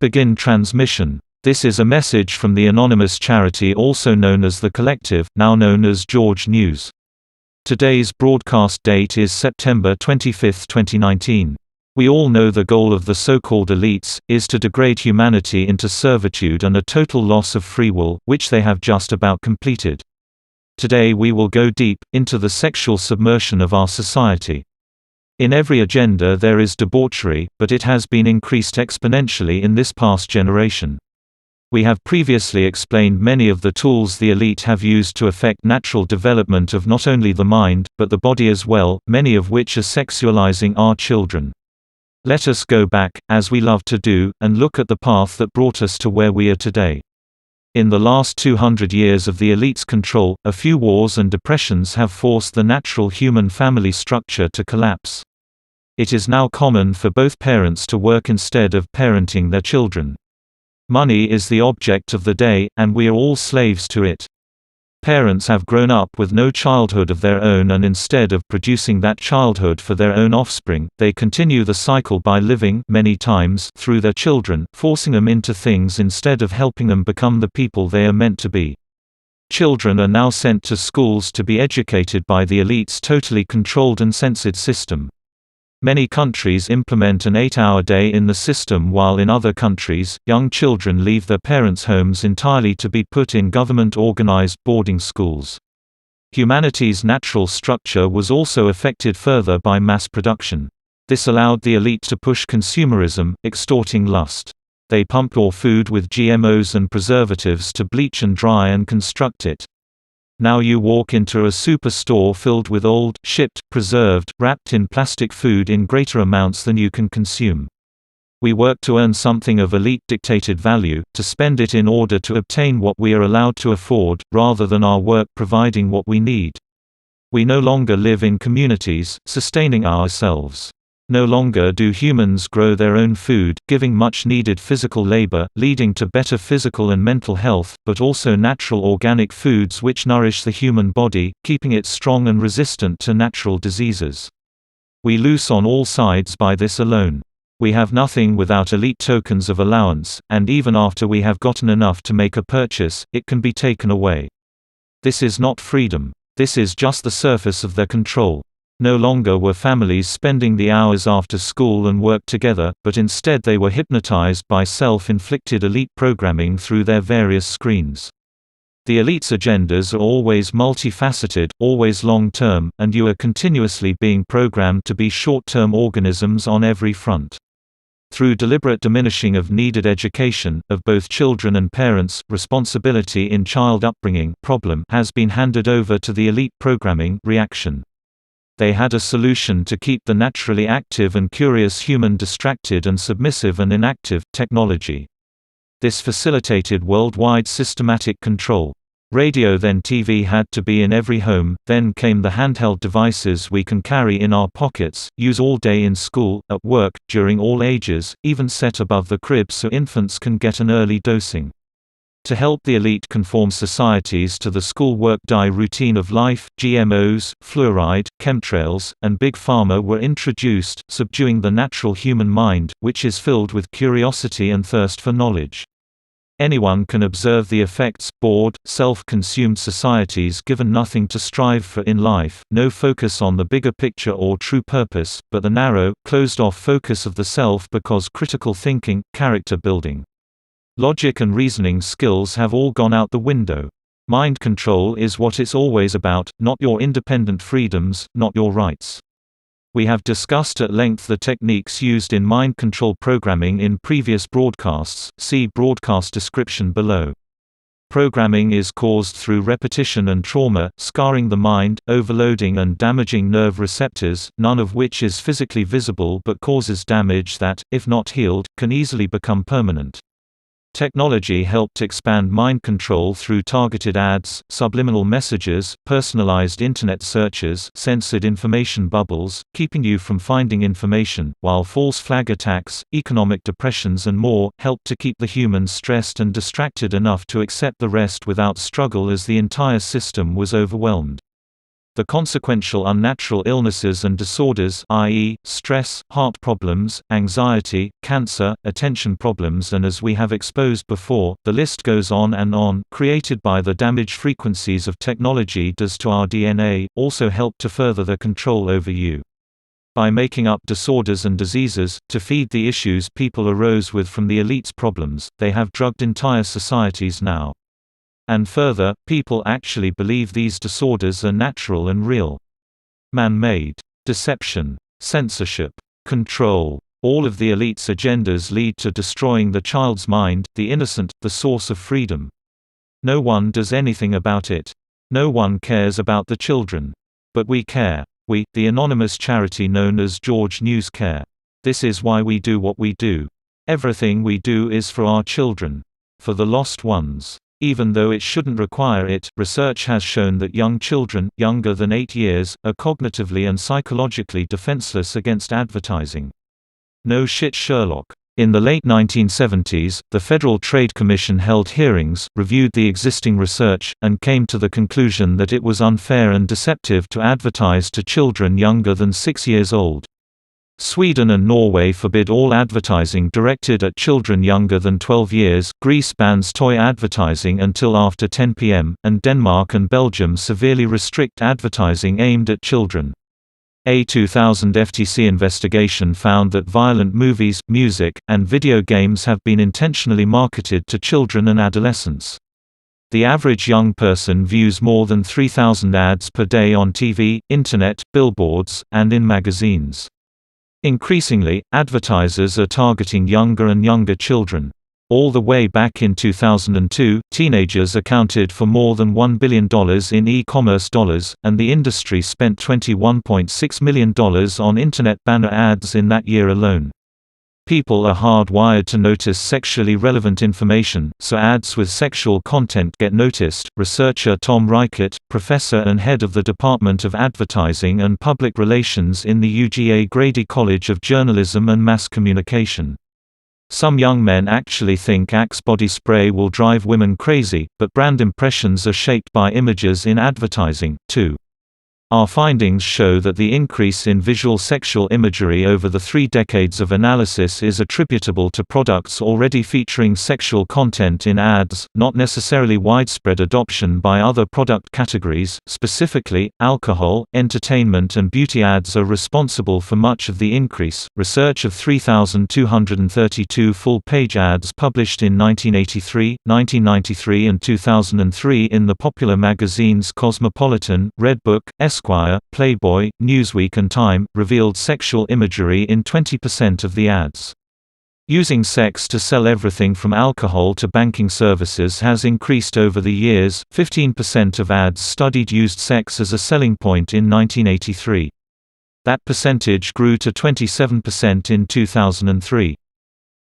begin transmission. This is a message from the anonymous charity also known as The Collective, now known as George News. Today's broadcast date is September 25, 2019. We all know the goal of the so-called elites is to degrade humanity into servitude and a total loss of free will, which they have just about completed. Today we will go deep into the sexual submersion of our society. In every agenda there is debauchery, but it has been increased exponentially in this past generation. We have previously explained many of the tools the elite have used to affect natural development of not only the mind, but the body as well, many of which are sexualizing our children. Let us go back, as we love to do, and look at the path that brought us to where we are today. In the last 200 years of the elite's control, a few wars and depressions have forced the natural human family structure to collapse. It is now common for both parents to work instead of parenting their children. Money is the object of the day, and we are all slaves to it. Parents have grown up with no childhood of their own, and instead of producing that childhood for their own offspring, they continue the cycle by living, many times, through their children, forcing them into things instead of helping them become the people they are meant to be. Children are now sent to schools to be educated by the elite's totally controlled and censored system. Many countries implement an 8-hour day in the system, while in other countries, young children leave their parents' homes entirely to be put in government-organized boarding schools. Humanity's natural structure was also affected further by mass production. This allowed the elite to push consumerism, extorting lust. They pump your food with GMOs and preservatives to bleach and dry and construct it. Now you walk into a superstore filled with old, shipped, preserved, wrapped in plastic food in greater amounts than you can consume. We work to earn something of elite-dictated value, to spend it in order to obtain what we are allowed to afford, rather than our work providing what we need. We no longer live in communities, sustaining ourselves. No longer do humans grow their own food, giving much-needed physical labor, leading to better physical and mental health, but also natural organic foods which nourish the human body, keeping it strong and resistant to natural diseases. We lose on all sides by this alone. We have nothing without elite tokens of allowance, and even after we have gotten enough to make a purchase, it can be taken away. This is not freedom. This is just the surface of their control. No longer were families spending the hours after school and work together, but instead they were hypnotized by self-inflicted elite programming through their various screens. The elite's agendas are always multifaceted, always long-term, and you are continuously being programmed to be short-term organisms on every front. Through deliberate diminishing of needed education, of both children and parents, responsibility in child upbringing problem has been handed over to the elite programming reaction. They had a solution to keep the naturally active and curious human distracted and submissive and inactive, technology. This facilitated worldwide systematic control. Radio then TV had to be in every home, then came the handheld devices we can carry in our pockets, use all day in school, at work, during all ages, even set above the crib so infants can get an early dosing. To help the elite conform societies to the school work-die routine of life, GMOs, fluoride, chemtrails, and big pharma were introduced, subduing the natural human mind, which is filled with curiosity and thirst for knowledge. Anyone can observe the effects. Bored, self-consumed societies given nothing to strive for in life, no focus on the bigger picture or true purpose, but the narrow, closed-off focus of the self because critical thinking, character building, logic and reasoning skills have all gone out the window. Mind control is what it's always about, not your independent freedoms, not your rights. We have discussed at length the techniques used in mind control programming in previous broadcasts, see broadcast description below. Programming is caused through repetition and trauma, scarring the mind, overloading and damaging nerve receptors, none of which is physically visible but causes damage that, if not healed, can easily become permanent. Technology helped expand mind control through targeted ads, subliminal messages, personalized internet searches, censored information bubbles, keeping you from finding information, while false flag attacks, economic depressions and more, helped to keep the humans stressed and distracted enough to accept the rest without struggle as the entire system was overwhelmed. The consequential unnatural illnesses and disorders, i.e., stress, heart problems, anxiety, cancer, attention problems, and as we have exposed before, the list goes on, created by the damage frequencies of technology does to our DNA, also help to further their control over you. By making up disorders and diseases, to feed the issues people arose with from the elite's problems, they have drugged entire societies now. And further, people actually believe these disorders are natural and real. Man-made. Deception. Censorship. Control. All of the elite's agendas lead to destroying the child's mind, the innocent, the source of freedom. No one does anything about it. No one cares about the children. But we care. We, the anonymous charity known as George News, care. This is why we do what we do. Everything we do is for our children. For the lost ones. Even though it shouldn't require it, research has shown that young children, younger than 8 years, are cognitively and psychologically defenseless against advertising. No shit, Sherlock. In the late 1970s, the Federal Trade Commission held hearings, reviewed the existing research, and came to the conclusion that it was unfair and deceptive to advertise to children younger than 6 years old. Sweden and Norway forbid all advertising directed at children younger than 12 years, Greece bans toy advertising until after 10 p.m., and Denmark and Belgium severely restrict advertising aimed at children. A 2000 FTC investigation found that violent movies, music, and video games have been intentionally marketed to children and adolescents. The average young person views more than 3,000 ads per day on TV, internet, billboards, and in magazines. Increasingly, advertisers are targeting younger and younger children. All the way back in 2002, teenagers accounted for more than $1 billion in e-commerce dollars, and the industry spent $21.6 million on internet banner ads in that year alone. People are hardwired to notice sexually relevant information, so ads with sexual content get noticed. Researcher Tom Reichert, professor and head of the Department of Advertising and Public Relations in the UGA Grady College of Journalism and Mass Communication. Some young men actually think Axe body spray will drive women crazy, but brand impressions are shaped by images in advertising, too. Our findings show that the increase in visual sexual imagery over the 3 decades of analysis is attributable to products already featuring sexual content in ads, not necessarily widespread adoption by other product categories. Specifically, alcohol, entertainment, and beauty ads are responsible for much of the increase. Research of 3,232 full-page ads published in 1983, 1993, and 2003 in the popular magazines Cosmopolitan, Redbook, Esquire, Playboy, Newsweek and Time, revealed sexual imagery in 20% of the ads. Using sex to sell everything from alcohol to banking services has increased over the years. 15% of ads studied used sex as a selling point in 1983. That percentage grew to 27% in 2003.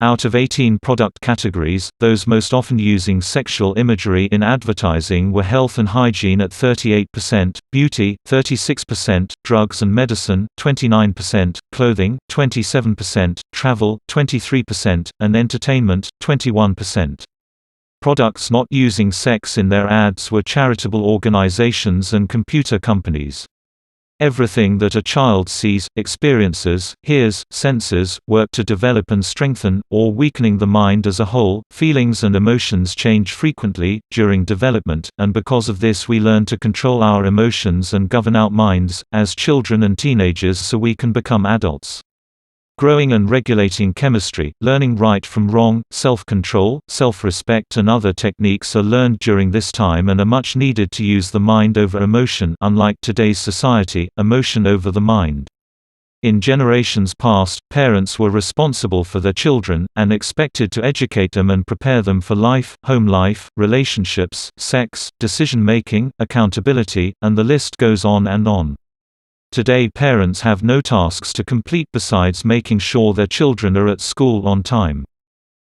Out of 18 product categories, those most often using sexual imagery in advertising were health and hygiene at 38%, beauty, 36%, drugs and medicine, 29%, clothing, 27%, travel, 23%, and entertainment, 21%. Products not using sex in their ads were charitable organizations and computer companies. Everything that a child sees, experiences, hears, senses, work to develop and strengthen, or weakening the mind as a whole. Feelings and emotions change frequently during development, and because of this we learn to control our emotions and govern our minds, as children and teenagers, so we can become adults. Growing and regulating chemistry, learning right from wrong, self-control, self-respect and other techniques are learned during this time and are much needed to use the mind over emotion. Unlike today's society, emotion over the mind. In generations past, parents were responsible for their children, and expected to educate them and prepare them for life, home life, relationships, sex, decision-making, accountability, and the list goes on and on. Today parents have no tasks to complete besides making sure their children are at school on time.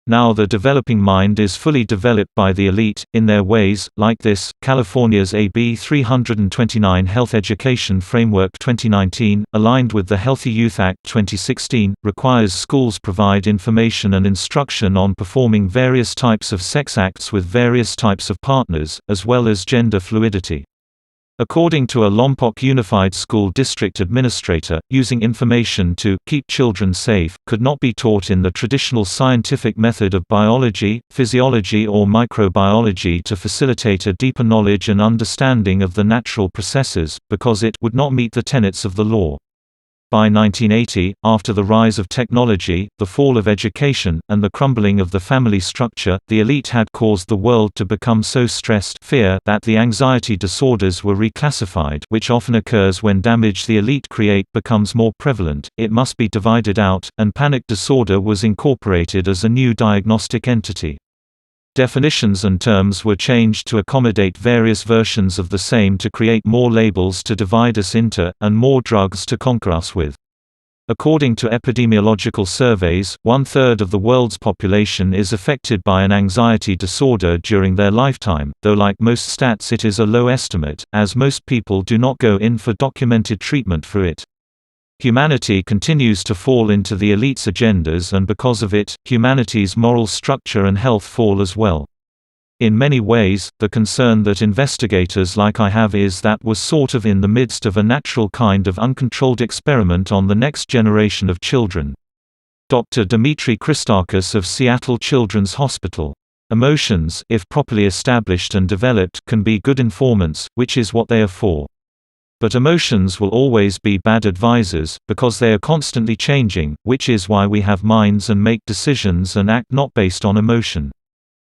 Now the developing mind is fully developed by the elite, in their ways, like this. California's AB 329 Health Education Framework 2019, aligned with the Healthy Youth Act 2016, requires schools provide information and instruction on performing various types of sex acts with various types of partners, as well as gender fluidity. According to a Lompoc Unified School District administrator, using information to keep children safe could not be taught in the traditional scientific method of biology, physiology or microbiology to facilitate a deeper knowledge and understanding of the natural processes, because it would not meet the tenets of the law. By 1980, after the rise of technology, the fall of education, and the crumbling of the family structure, the elite had caused the world to become so stressed fear that the anxiety disorders were reclassified, which often occurs when damage the elite create becomes more prevalent, it must be divided out, and panic disorder was incorporated as a new diagnostic entity. Definitions and terms were changed to accommodate various versions of the same to create more labels to divide us into, and more drugs to conquer us with. According to epidemiological surveys, 1/3 of the world's population is affected by an anxiety disorder during their lifetime, though like most stats it is a low estimate, as most people do not go in for documented treatment for it. Humanity continues to fall into the elite's agendas, and because of it, humanity's moral structure and health fall as well. In many ways, the concern that investigators like I have is that we're sort of in the midst of a natural kind of uncontrolled experiment on the next generation of children. Dr. Dimitri Christakis of Seattle Children's Hospital. Emotions, if properly established and developed, can be good informants, which is what they are for. But emotions will always be bad advisors, because they are constantly changing, which is why we have minds and make decisions and act not based on emotion.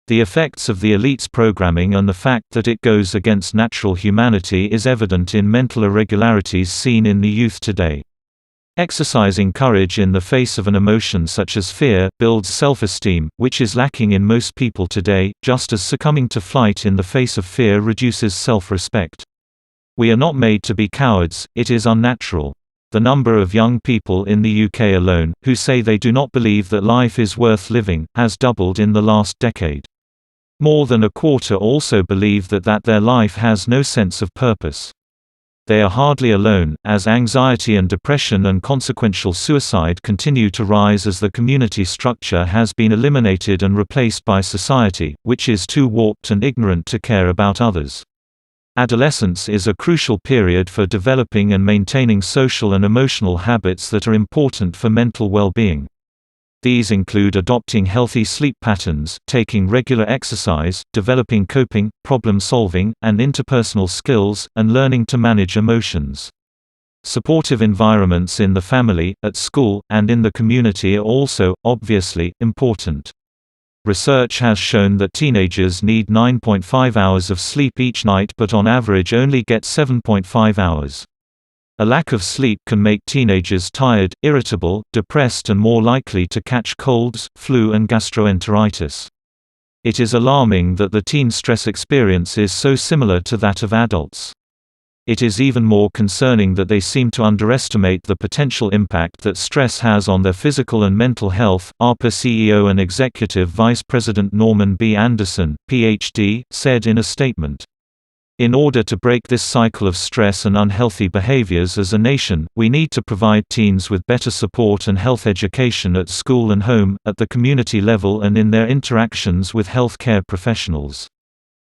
The effects of the elite's programming and the fact that it goes against natural humanity is evident in mental irregularities seen in the youth today. Exercising courage in the face of an emotion such as fear builds self-esteem, which is lacking in most people today, just as succumbing to flight in the face of fear reduces self-respect. We are not made to be cowards, it is unnatural. The number of young people in the UK alone, who say they do not believe that life is worth living, has doubled in the last decade. More than a quarter also believe that their life has no sense of purpose. They are hardly alone, as anxiety and depression and consequential suicide continue to rise as the community structure has been eliminated and replaced by society, which is too warped and ignorant to care about others. Adolescence is a crucial period for developing and maintaining social and emotional habits that are important for mental well-being. These include adopting healthy sleep patterns, taking regular exercise, developing coping, problem-solving, and interpersonal skills, and learning to manage emotions. Supportive environments in the family, at school, and in the community are also, obviously, important. Research has shown that teenagers need 9.5 hours of sleep each night but on average only get 7.5 hours. A lack of sleep can make teenagers tired, irritable, depressed and more likely to catch colds, flu and gastroenteritis. It is alarming that the teen stress experience is so similar to that of adults. It is even more concerning that they seem to underestimate the potential impact that stress has on their physical and mental health. ARPA CEO and Executive Vice President Norman B. Anderson, Ph.D., said in a statement, "In order to break this cycle of stress and unhealthy behaviors as a nation, we need to provide teens with better support and health education at school and home, at the community level and in their interactions with health care professionals.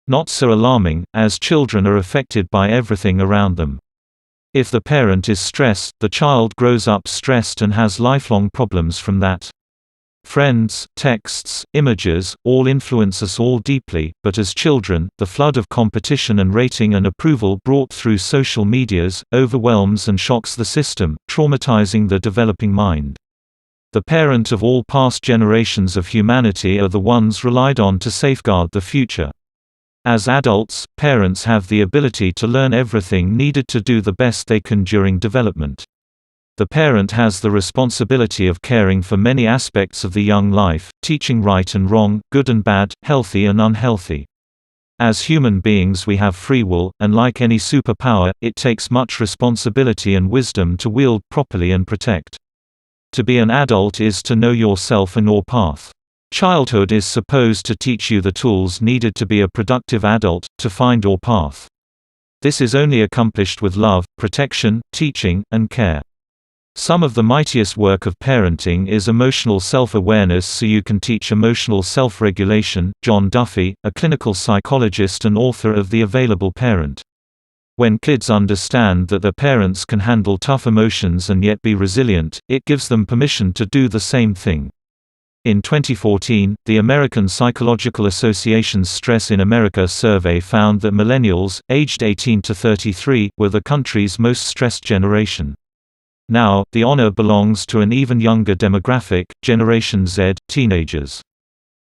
Not so alarming, as children are affected by everything around them. If the parent is stressed, the child grows up stressed and has lifelong problems from that. Friends, texts, images, all influence us all deeply, but as children, the flood of competition and rating and approval brought through social medias, overwhelms and shocks the system, traumatizing the developing mind. The parent of all past generations of humanity are the ones relied on to safeguard the future. As adults, parents have the ability to learn everything needed to do the best they can during development. The parent has the responsibility of caring for many aspects of the young life, teaching right and wrong, good and bad, healthy and unhealthy. As human beings we have free will, and like any superpower, it takes much responsibility and wisdom to wield properly and protect. To be an adult is to know yourself and your path. Childhood is supposed to teach you the tools needed to be a productive adult, to find your path. This is only accomplished with love, protection, teaching, and care. Some of the mightiest work of parenting is emotional self-awareness so you can teach emotional self-regulation. John Duffy, a clinical psychologist and author of The Available Parent. When kids understand that their parents can handle tough emotions and yet be resilient, it gives them permission to do the same thing. In 2014, the American Psychological Association's Stress in America survey found that millennials, aged 18 to 33, were the country's most stressed generation. Now, the honor belongs to an even younger demographic, Generation Z, teenagers.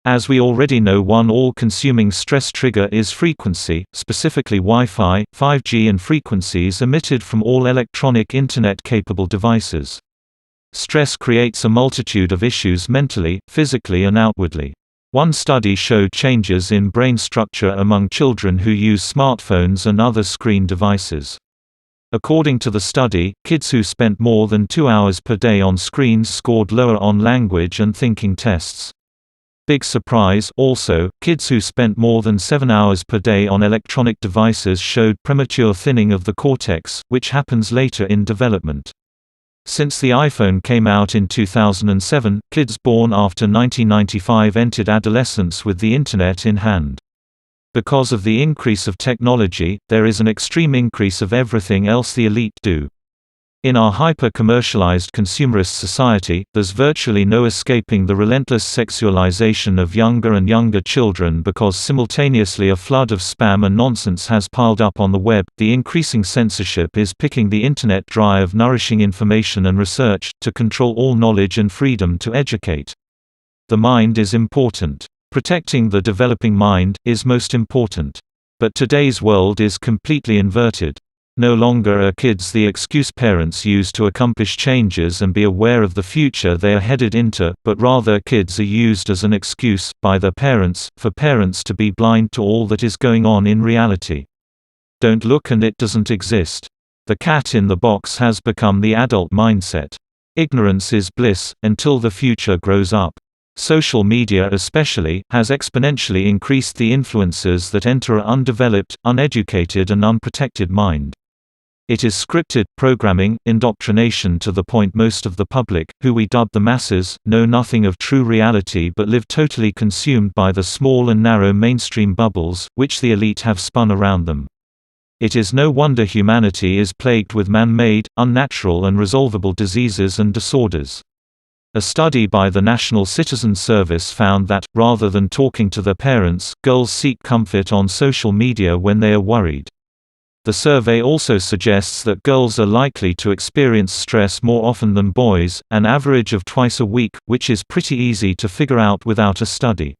As we already know, one all-consuming stress trigger is frequency, specifically Wi-Fi, 5G and frequencies emitted from all electronic Internet-capable devices. Stress creates a multitude of issues mentally, physically and outwardly. One study showed changes in brain structure among children who use smartphones and other screen devices. According to the study, kids who spent more than 2 hours per day on screens scored lower on language and thinking tests. Big surprise, also, kids who spent more than 7 hours per day on electronic devices showed premature thinning of the cortex, which happens later in development. Since the iPhone came out in 2007, kids born after 1995 entered adolescence with the Internet in hand. Because of the increase of technology, there is an extreme increase of everything else the elite do. In our hyper-commercialized consumerist society, there's virtually no escaping the relentless sexualization of younger and younger children because simultaneously a flood of spam and nonsense has piled up on the web. The increasing censorship is picking the internet dry of nourishing information and research, to control all knowledge and freedom to educate. The mind is important. Protecting the developing mind is most important. But today's world is completely inverted. No longer are kids the excuse parents use to accomplish changes and be aware of the future they are headed into, but rather kids are used as an excuse, by their parents, for parents to be blind to all that is going on in reality. Don't look and it doesn't exist. The cat in the box has become the adult mindset. Ignorance is bliss, until the future grows up. Social media especially, has exponentially increased the influences that enter an undeveloped, uneducated and unprotected mind. It is scripted, programming, indoctrination to the point most of the public, who we dub the masses, know nothing of true reality but live totally consumed by the small and narrow mainstream bubbles, which the elite have spun around them. It is no wonder humanity is plagued with man-made, unnatural and resolvable diseases and disorders. A study by the National Citizen Service found that, rather than talking to their parents, girls seek comfort on social media when they are worried. The survey also suggests that girls are likely to experience stress more often than boys, an average of twice a week, which is pretty easy to figure out without a study.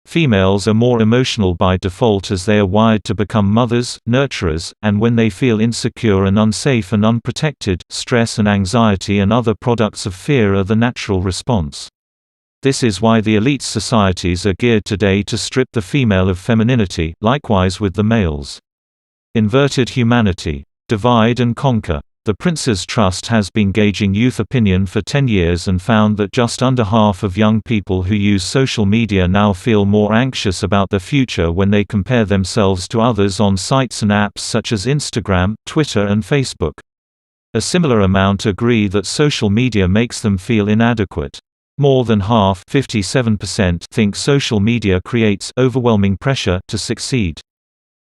Females are more emotional by default as they are wired to become mothers, nurturers, and when they feel insecure and unsafe and unprotected, stress and anxiety and other products of fear are the natural response. This is why the elite societies are geared today to strip the female of femininity, likewise with the males. Inverted humanity. Divide and conquer. The Prince's Trust has been gauging youth opinion for 10 years and found that just under half of young people who use social media now feel more anxious about their future when they compare themselves to others on sites and apps such as Instagram, Twitter and Facebook. A similar amount agree that social media makes them feel inadequate. More than half, 57%, think social media creates overwhelming pressure to succeed.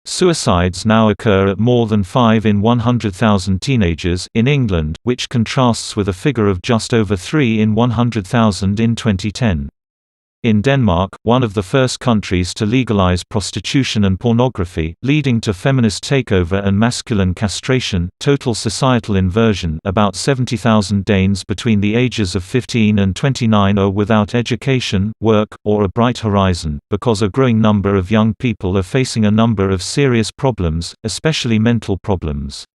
Suicides now occur at more than 5 in 100,000 teenagers in England, which contrasts with a figure of just over 3 in 100,000 in 2010. In Denmark, one of the first countries to legalize prostitution and pornography, leading to feminist takeover and masculine castration, total societal inversion, about 70,000 Danes between the ages of 15 and 29 are without education, work, or a bright horizon, because a growing number of young people are facing a number of serious problems, especially mental problems.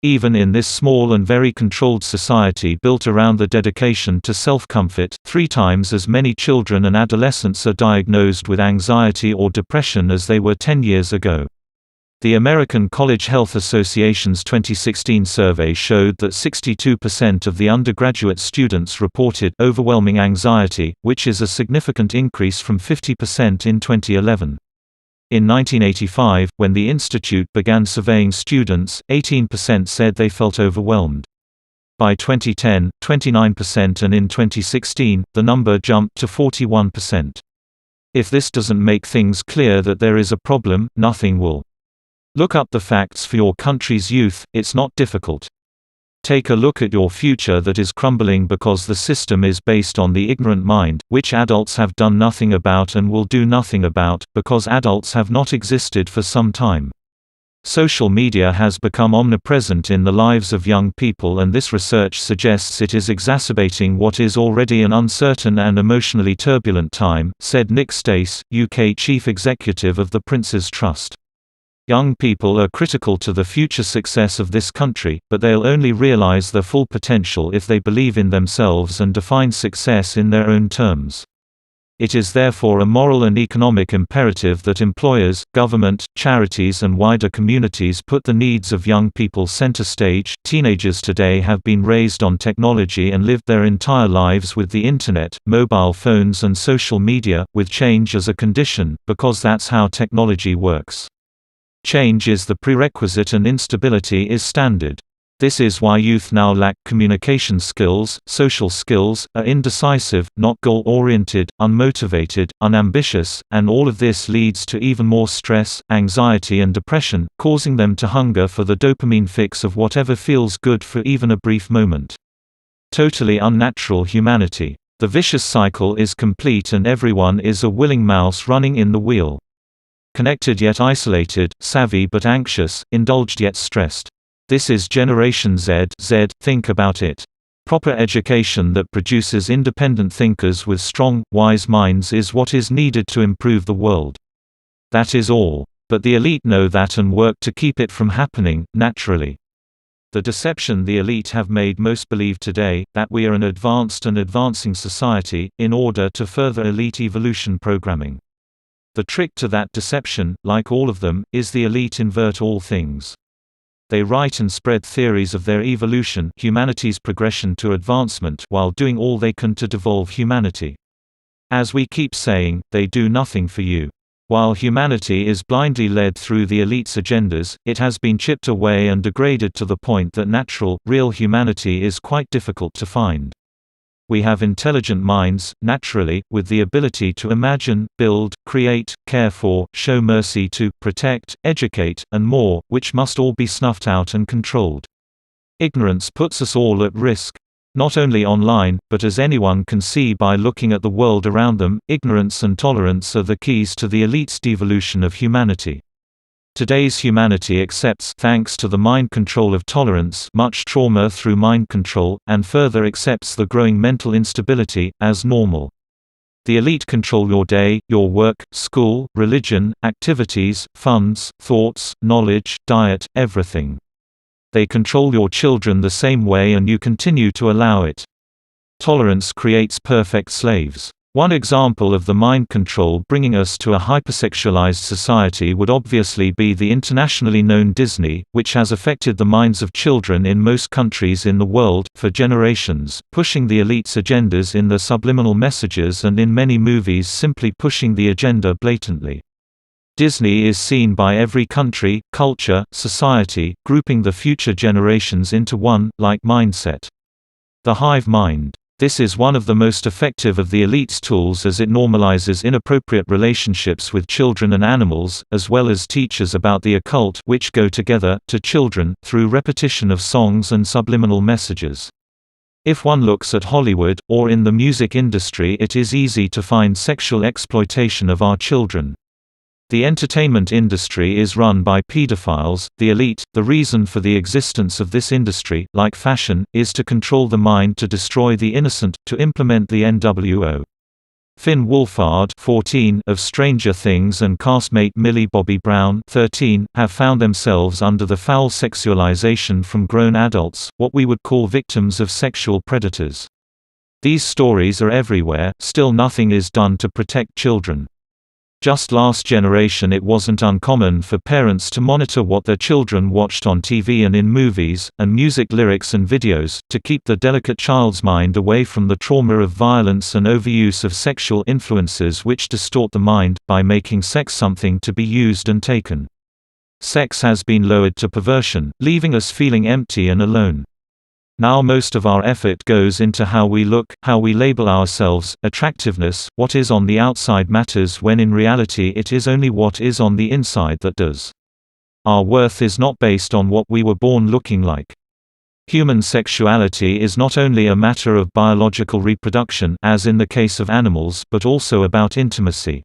Even in this small and very controlled society built around the dedication to self-comfort, 3 times as many children and adolescents are diagnosed with anxiety or depression as they were 10 years ago. The American College Health Association's 2016 survey showed that 62% of the undergraduate students reported overwhelming anxiety, which is a significant increase from 50% in 2011. In 1985, when the institute began surveying students, 18% said they felt overwhelmed. By 2010, 29% and in 2016, the number jumped to 41%. If this doesn't make things clear that there is a problem, nothing will. Look up the facts for your country's youth, it's not difficult. Take a look at your future that is crumbling because the system is based on the ignorant mind, which adults have done nothing about and will do nothing about, because adults have not existed for some time. Social media has become omnipresent in the lives of young people, and this research suggests it is exacerbating what is already an uncertain and emotionally turbulent time, said Nick Stace, UK Chief Executive of the Prince's Trust. Young people are critical to the future success of this country, but they'll only realize their full potential if they believe in themselves and define success in their own terms. It is therefore a moral and economic imperative that employers, government, charities and wider communities put the needs of young people center stage. Teenagers today have been raised on technology and lived their entire lives with the internet, mobile phones and social media, with change as a condition, because that's how technology works. Change is the prerequisite and instability is standard. This is why youth now lack communication skills, social skills, are indecisive, not goal-oriented, unmotivated, unambitious, and all of this leads to even more stress, anxiety and depression, causing them to hunger for the dopamine fix of whatever feels good for even a brief moment. Totally unnatural humanity. The vicious cycle is complete and everyone is a willing mouse running in the wheel. Connected yet isolated, savvy but anxious, indulged yet stressed. This is Generation Z. Think about it. Proper education that produces independent thinkers with strong, wise minds is what is needed to improve the world. That is all. But the elite know that and work to keep it from happening, naturally. The deception the elite have made most believe today, that we are an advanced and advancing society, in order to further elite evolution programming. The trick to that deception, like all of them, is the elite invert all things. They write and spread theories of their evolution, humanity's progression to advancement, while doing all they can to devolve humanity. As we keep saying, they do nothing for you. While humanity is blindly led through the elite's agendas, it has been chipped away and degraded to the point that natural, real humanity is quite difficult to find. We have intelligent minds, naturally, with the ability to imagine, build, create, care for, show mercy to, protect, educate, and more, which must all be snuffed out and controlled. Ignorance puts us all at risk. Not only online, but as anyone can see by looking at the world around them, ignorance and tolerance are the keys to the elite's devolution of humanity. Today's humanity accepts, thanks to the mind control of tolerance, much trauma through mind control, and further accepts the growing mental instability, as normal. The elite control your day, your work, school, religion, activities, funds, thoughts, knowledge, diet, everything. They control your children the same way and you continue to allow it. Tolerance creates perfect slaves. One example of the mind control bringing us to a hypersexualized society would obviously be the internationally known Disney, which has affected the minds of children in most countries in the world, for generations, pushing the elite's agendas in their subliminal messages and in many movies simply pushing the agenda blatantly. Disney is seen by every country, culture, society, grouping the future generations into one, like mindset. The hive mind. This is one of the most effective of the elite's tools as it normalizes inappropriate relationships with children and animals, as well as teaches about the occult, which go together, to children, through repetition of songs and subliminal messages. If one looks at Hollywood, or in the music industry, it is easy to find sexual exploitation of our children. The entertainment industry is run by pedophiles, the elite. The reason for the existence of this industry, like fashion, is to control the mind, to destroy the innocent, to implement the NWO. Finn Wolfhard 14 of Stranger Things and castmate Millie Bobby Brown 13 have found themselves under the foul sexualization from grown adults, what we would call victims of sexual predators. These stories are everywhere, still nothing is done to protect children. Just last generation it wasn't uncommon for parents to monitor what their children watched on TV and in movies, and music lyrics and videos, to keep the delicate child's mind away from the trauma of violence and overuse of sexual influences which distort the mind, by making sex something to be used and taken. Sex has been lowered to perversion, leaving us feeling empty and alone. Now most of our effort goes into how we look, how we label ourselves, attractiveness. What is on the outside matters when in reality it is only what is on the inside that does. Our worth is not based on what we were born looking like. Human sexuality is not only a matter of biological reproduction, as in the case of animals, but also about intimacy.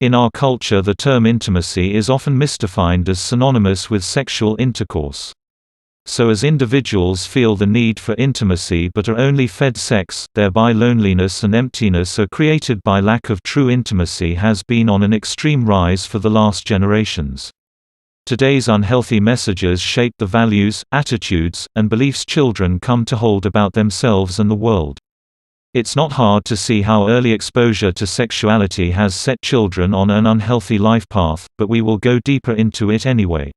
In our culture, the term intimacy is often misdefined as synonymous with sexual intercourse. So as individuals feel the need for intimacy but are only fed sex, thereby loneliness and emptiness are created by lack of true intimacy has been on an extreme rise for the last generations. Today's unhealthy messages shape the values, attitudes, and beliefs children come to hold about themselves and the world. It's not hard to see how early exposure to sexuality has set children on an unhealthy life path, but we will go deeper into it anyway.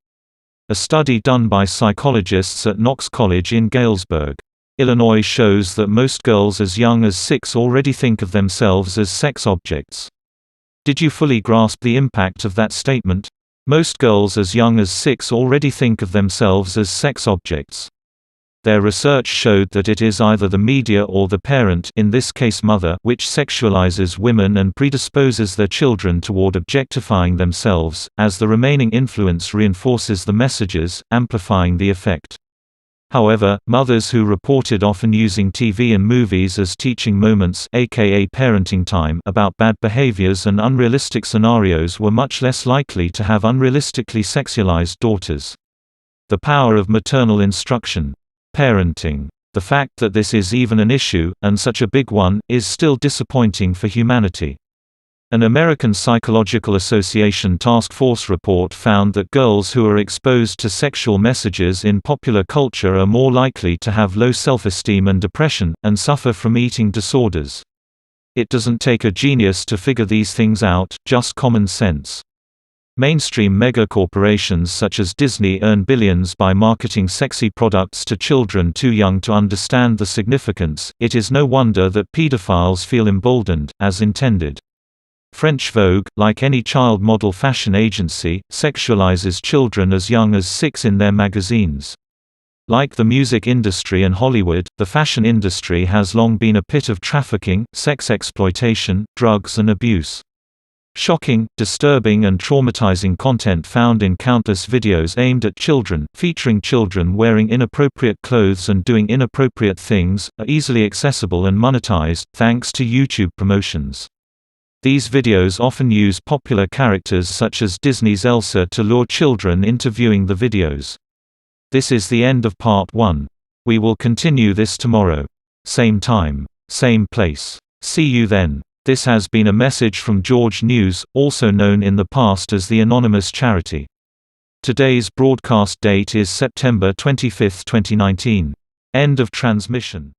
A study done by psychologists at Knox College in Galesburg, Illinois shows that most girls as young as 6 already think of themselves as sex objects. Did you fully grasp the impact of that statement? Most girls as young as 6 already think of themselves as sex objects. Their research showed that it is either the media or the parent, in this case mother, which sexualizes women and predisposes their children toward objectifying themselves, as the remaining influence reinforces the messages, amplifying the effect. However, mothers who reported often using TV and movies as teaching moments, aka parenting time, about bad behaviors and unrealistic scenarios were much less likely to have unrealistically sexualized daughters. The power of maternal instruction. Parenting. The fact that this is even an issue, and such a big one, is still disappointing for humanity. An American Psychological Association task force report found that girls who are exposed to sexual messages in popular culture are more likely to have low self-esteem and depression, and suffer from eating disorders. It doesn't take a genius to figure these things out, just common sense. Mainstream megacorporations such as Disney earn billions by marketing sexy products to children too young to understand the significance. It is no wonder that pedophiles feel emboldened, as intended. French Vogue, like any child model fashion agency, sexualizes children as young as 6 in their magazines. Like the music industry and Hollywood, the fashion industry has long been a pit of trafficking, sex exploitation, drugs and abuse. Shocking, disturbing and traumatizing content found in countless videos aimed at children, featuring children wearing inappropriate clothes and doing inappropriate things, are easily accessible and monetized, thanks to YouTube promotions. These videos often use popular characters such as Disney's Elsa to lure children into viewing the videos. This is the end of part 1. We will continue this tomorrow. Same time, same place. See you then. This has been a message from George News, also known in the past as the Anonymous Charity. Today's broadcast date is September 25, 2019. End of transmission.